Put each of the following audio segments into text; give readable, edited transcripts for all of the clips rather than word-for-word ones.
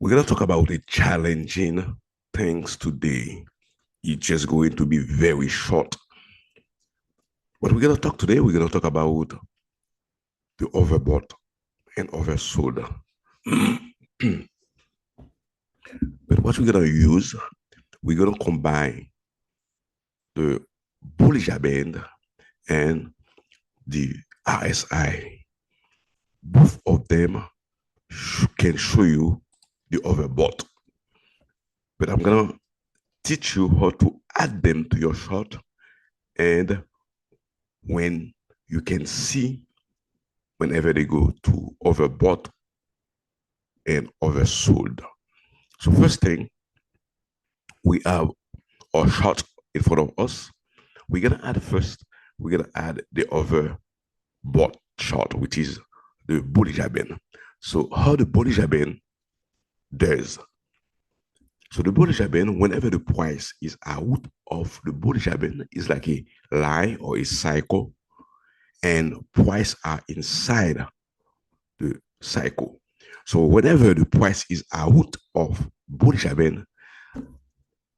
We're going to talk about the challenging things today. It's just going to be very short. What we're going to talk today, we're going to talk about the overbought and oversold. But what we're going to use, we're going to combine the Bollinger Band and the RSI. Both of them can show you the overbought. But I'm going to teach you how to add them to your chart and when you can see whenever they go to overbought and oversold. So first thing, we have our chart in front of us. We're gonna add first, we're gonna add the overbought chart, which is the Bollinger Band. So how the Bollinger Band does. So the Bollinger Band, whenever the price is out of the Bollinger Band, is like a line or a cycle, and price are inside the cycle. So whenever the price is out of Bollinger Band,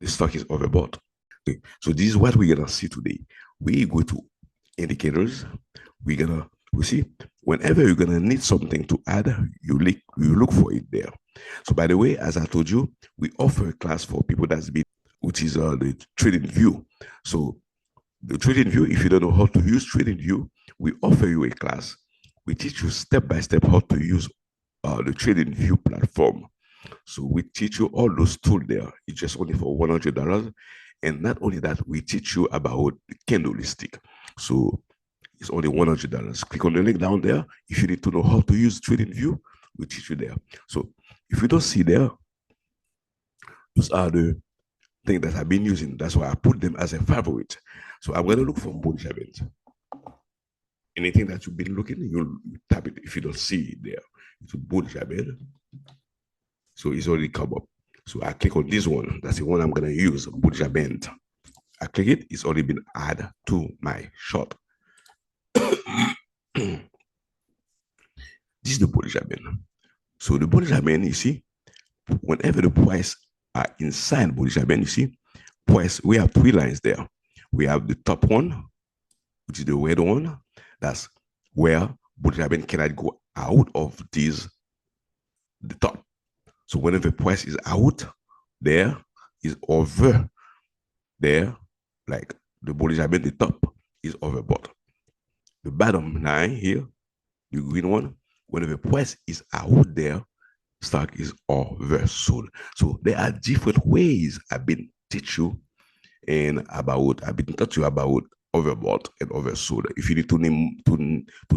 the stock is overbought. Okay. So this is what we're gonna see today. We go to indicators. We see whenever you're gonna need something to add, you look for it there. So by the way, as I told you, we offer a class for people that's been, which is the Trading View. So the Trading View, if you don't know how to use Trading View, we offer you a class. We teach you step by step how to use the Trading View platform. So we teach you all those tools there. It's just only for $100. And not only that, we teach you about the candlestick. So it's only $100. Click on the link down there. If you need to know how to use Trading View, we teach you there. So if you don't see there, those are the things that I've been using. That's why I put them as a favorite. So I'm going to look for Bollinger Band. Anything that you've been looking, you'll tap it. If you don't see it there, it's a Bollinger Band. So it's already come up. So I click on this one. That's the one I'm going to use, Bollinger Band. I click it. It's already been added to my chart. This is the Bollinger Band. So the Bollinger Band, you see, whenever the price are inside Bollinger Band, you see, price, we have three lines there. We have the top one, which is the red one. That's where Bollinger Band cannot go out of the top. So whenever price is out, there is over there, like the Bollinger Band, the top is overbought. The bottom line here, the green one, whenever price is out there, stock is oversold. So there are different ways I've been teach you and I've been taught you about overbought and oversold. If you need to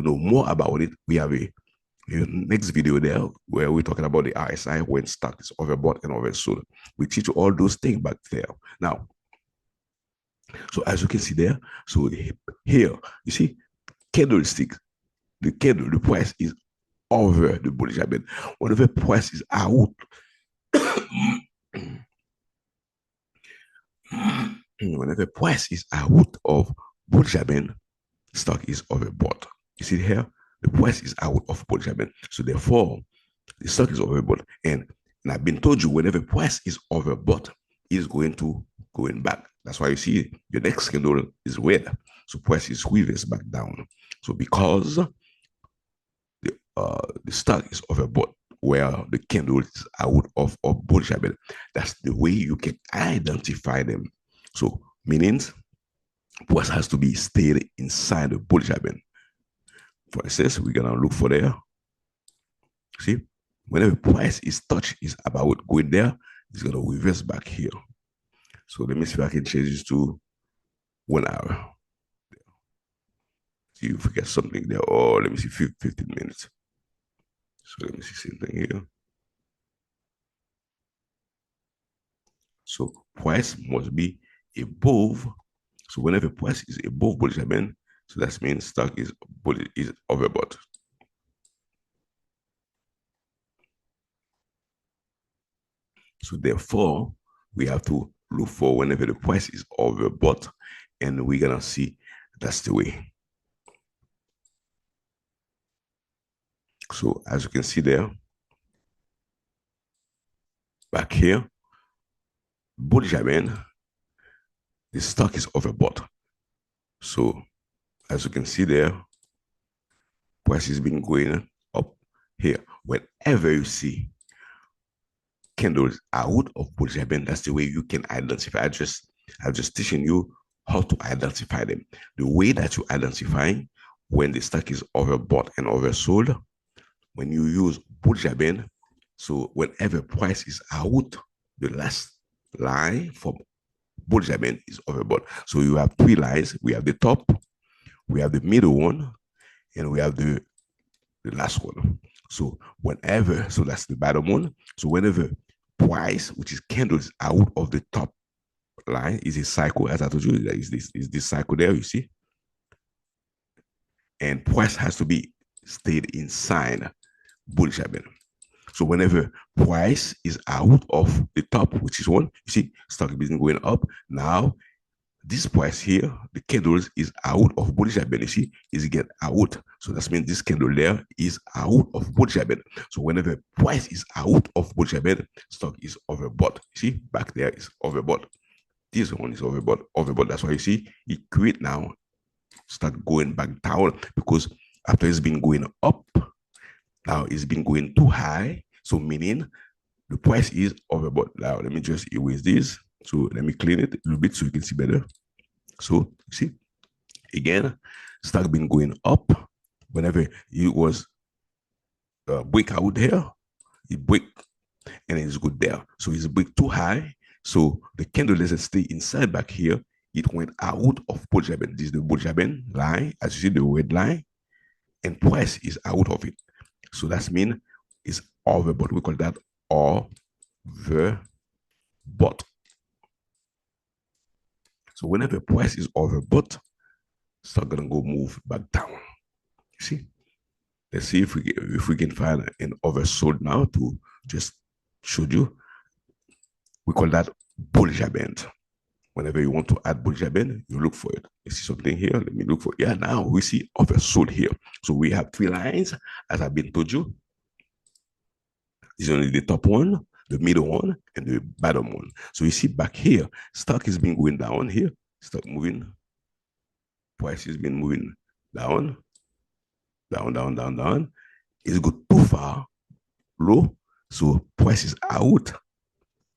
know more about it, we have a next video there where we're talking about the RSI when stock is overbought and oversold. We teach you all those things back there. Now, so as you can see there, so here, you see, candlestick, the candle, the price is over the Bollinger Band. Whenever price is out, whenever price is out of Bollinger Band, stock is overbought. You see here, the price is out of Bollinger Band. So therefore, the stock is overbought. And I've been told you whenever price is overbought, it's going back. That's why you see your next candle is red. So price is reversed back down. So because the stock is overbought, where the candle is out of Bollinger Band, that's the way you can identify them. So meaning price has to be stayed inside the Bollinger Band. For instance, we're gonna look for there. See, whenever price is touched, is about going there, it's gonna reverse back here. So let me see if I can change this to 1 hour. See if we get something there. Or let me see, 15 minutes. So let me see same thing here. So price must be above. So whenever price is above Bollinger Band, so that means stock is overbought. So therefore, we have to look for whenever the price is overbought, and we're gonna see that's the way. So as you can see there, Back here, Bollinger Band, the stock is overbought. So as you can see there, price has been going up here. Whenever you see candles out of Bollinger Band, that's the way you can identify. I'm just teaching you how to identify them. The way that you identify when the stock is overbought and oversold, when you use Bollinger Band, so whenever price is out, the last line from Bollinger Band is overbought. So you have three lines. We have the top, we have the middle one, and we have the last one. So whenever, so that's the bottom one. So whenever price, which is candles out of the top line, is a cycle, as I told you, is this cycle there, you see? And price has to be stayed inside Bollinger Band. So whenever price is out of the top, which is one, you see, stock is going up. Now this price here, the candles is out of Bollinger Band. You see, is get out. So that means this candle there is out of Bollinger Band. So whenever price is out of Bollinger Band, stock is overbought. You see, back there is overbought. This one is overbought. Overbought. That's why you see it quit now, start going back down because after it's been going up, now it's been going too high. So meaning the price is overbought. Now let me just erase this. So let me clean it a little bit so you can see better. So you see, again, stock been going up. Whenever it was break out here, it break and it's good there. So it's break too high. So the candle doesn't stay inside back here. It went out of Bollinger Band. This is the Bollinger Band line, as you see the red line, and price is out of it. So that means it's overbought. We call that overbought. So whenever price is overbought, stock gonna go move back down. You see? Let's see if we can find an oversold now to just show you. We call that Bollinger Band. Whenever you want to add Bollinger Band, you look for it. You see something here? Let me look for it. Yeah, now we see oversold here. So we have three lines, as I've been told you. This is only the top one, the middle one, and the bottom one. So you see back here, stock has been going down here. Stock moving. Price has been moving down, down, down, down, down. It's go too far, low. So price is out,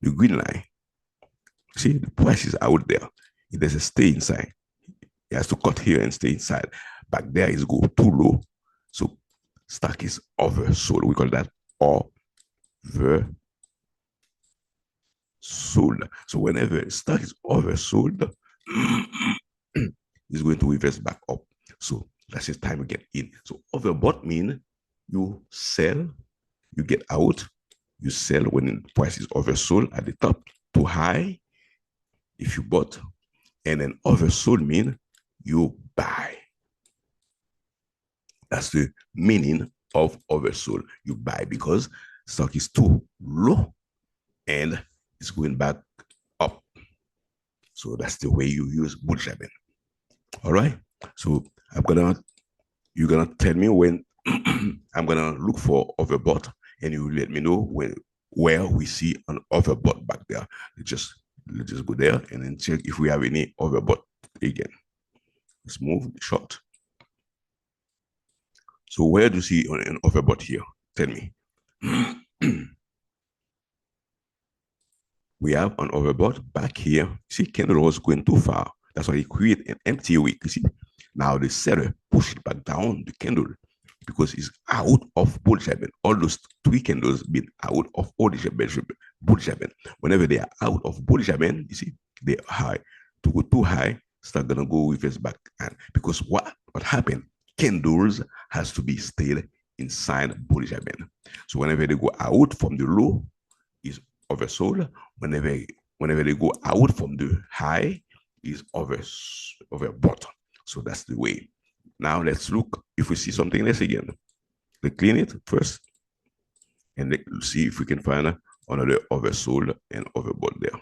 the green line. See, the price is out there. It doesn't stay inside. It has to cut here and stay inside. Back there is go too low. So stock is oversold. We call that oversold. So whenever stock is oversold, it's going to reverse back up. So that's the time to get in. So overbought means you sell, you get out, you sell when the price is oversold at the top, too high if you bought, and then oversold means you buy. That's the meaning of oversold. You buy because stock is too low and it's going back up. So that's the way you use Bollinger Band. All right. So you're gonna tell me when I'm gonna look for overbought, and you let me know where we see an overbought back there. Let's just go there and then check if we have any overbought again. Let's move short. So where do you see an overbought here? Tell me. We have an overbought back here. See, candle was going too far. That's why it created an empty wick. You see, now the seller pushed it back down the candle because it's out of Bollinger Band. All those three candles been out of Bollinger Band. Whenever they are out of Bollinger Band, you see, they're high. To go too high, start gonna go with its back. And because what happened? Candles has to be stayed inside Bollinger Band. So whenever they go out from the low, is oversold. Whenever they go out from the high, is overbought. So that's the way. Now let's look if we see something else again. Let's clean it first, and let's see if we can find another oversold and overbought there.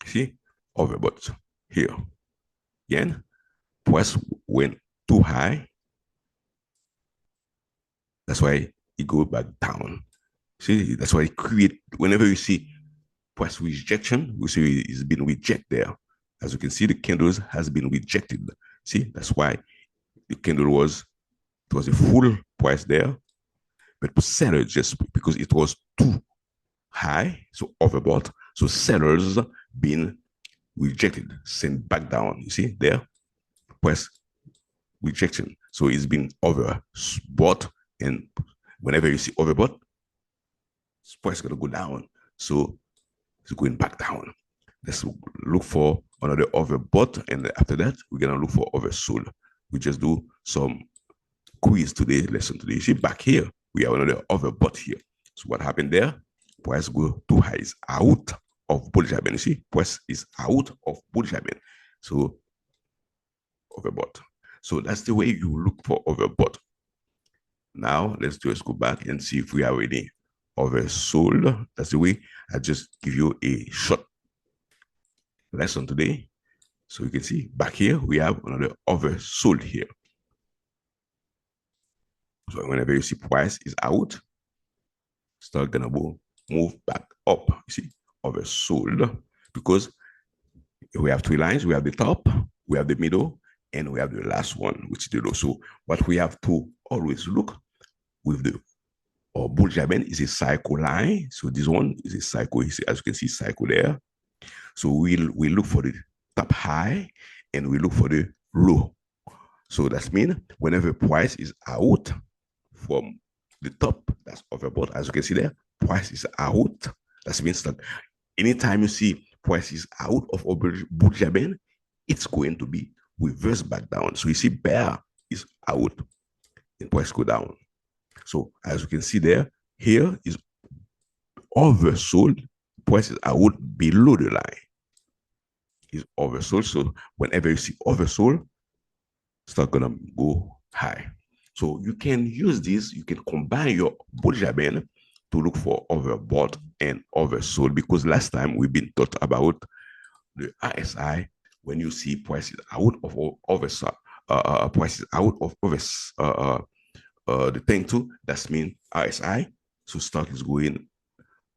See, overbought here. Again, price went too high. That's why it go back down. See, that's why it create, whenever you see price rejection, we see it's been rejected there. As you can see, the candles has been rejected. See, that's why the candle it was a full price there, but sellers just because it was too high, so overbought, so sellers been rejected, sent back down. You see there, price rejection. So it's been overbought, and whenever you see overbought, price is gonna go down. So it's going back down. Let's look for another overbought, and after that, we're gonna look for oversold. We just do some quiz today, lesson today. You see, back here, we have another overbought here. So what happened there? Price go too high. It's out of Bollinger Band. You see, price is out of Bollinger Band. So overbought. So that's the way you look for overbought. Now let's just go back and see if we have any oversold. That's the way I just give you a short lesson today. So you can see back here, we have another oversold here. So whenever you see price is out, start gonna move back up. You see, oversold, because we have three lines. We have the top, we have the middle, and we have the last one, which is the low. So what we have to always look with the Bollinger Band is a cycle line. So this one is a cycle. As you can see, cycle there. So we look for the top high and we look for the low. So that means whenever price is out from the top, that's overbought. As you can see there, price is out. That means that anytime you see price is out of Bollinger Band, it's going to be reversed back down. So you see bear is out and price go down. So as you can see there, here is oversold. Price is out below the line. Is oversold. So whenever you see oversold, start gonna go high. So you can use this. You can combine your Bollinger Band to look for overbought and oversold, because last time we've been taught about the RSI. When you see prices out of oversold, prices out of the thing too, that's mean RSI. So stock is going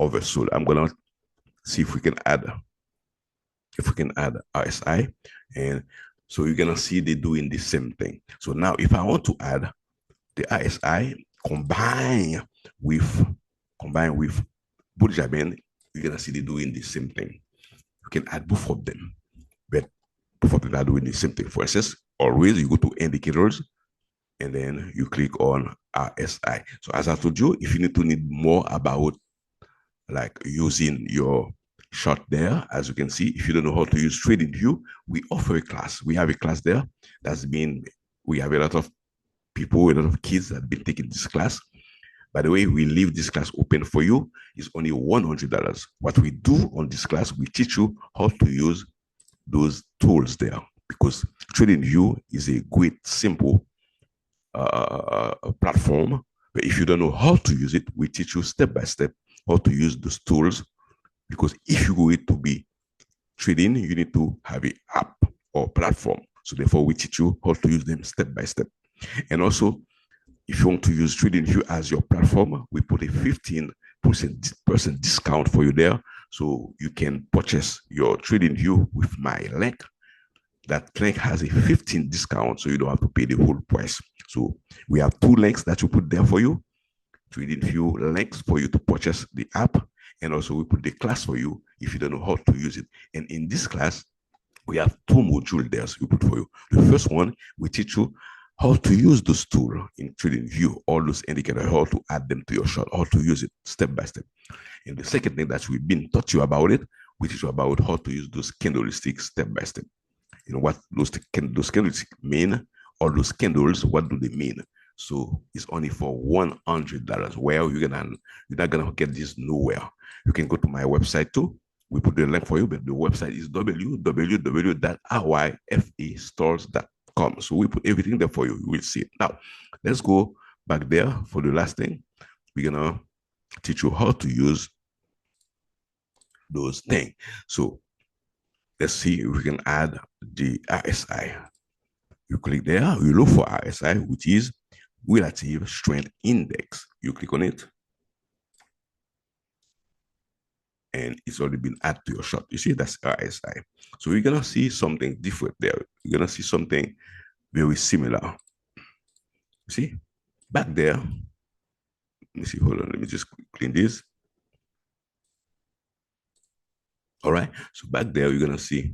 oversold. I'm gonna see if we can add RSI, and so you're gonna see they doing the same thing. So now if I want to add the RSI combine with Bollinger Band, you're gonna see they doing the same thing. You can add both of them, but both of them are doing the same thing. For instance, always you go to indicators and then you click on RSI. So as I told you, if you need more about like using your chart there, as you can see, if you don't know how to use TradingView, we offer a class. We have a class there that's been, we have a lot of people, a lot of kids that have been taking this class. By the way, we leave this class open for you. It's only $100. What we do on this class, we teach you how to use those tools there, because TradingView is a great, simple platform. But if you don't know how to use it, we teach you step by step how to use those tools. Because if you going to be trading, you need to have an app or platform. So therefore, we teach you how to use them step by step. And also, if you want to use TradingView as your platform, we put a 15% discount for you there. So you can purchase your TradingView with my link. That link has a 15% discount, so you don't have to pay the whole price. So we have two links that we put there for you. TradingView links for you to purchase the app, and also we put the class for you if you don't know how to use it. And in this class, we have two modules there so we put for you. The first one, we teach you how to use those tools in TradingView, all those indicators, how to add them to your chart, how to use it step by step. And the second thing that we've been taught you about it, we teach you about how to use those candlesticks step by step. You know what those candlesticks mean, or those candles, what do they mean? So it's only for $100. Well, you're not gonna get this nowhere. You can go to my website too. We put the link for you, but the website is www.ryfastores.com. So we put everything there for you. You will see it. Now, let's go back there for the last thing. We're gonna teach you how to use those things. So let's see if we can add the RSI. You click there, you look for RSI, which is relative strength index. You click on it, and it's already been added to your chart. You see, that's RSI. So you're gonna see something different there. You're gonna see something very similar. See, back there. Let me see. Hold on. Let me just clean this. All right. So back there, you're gonna see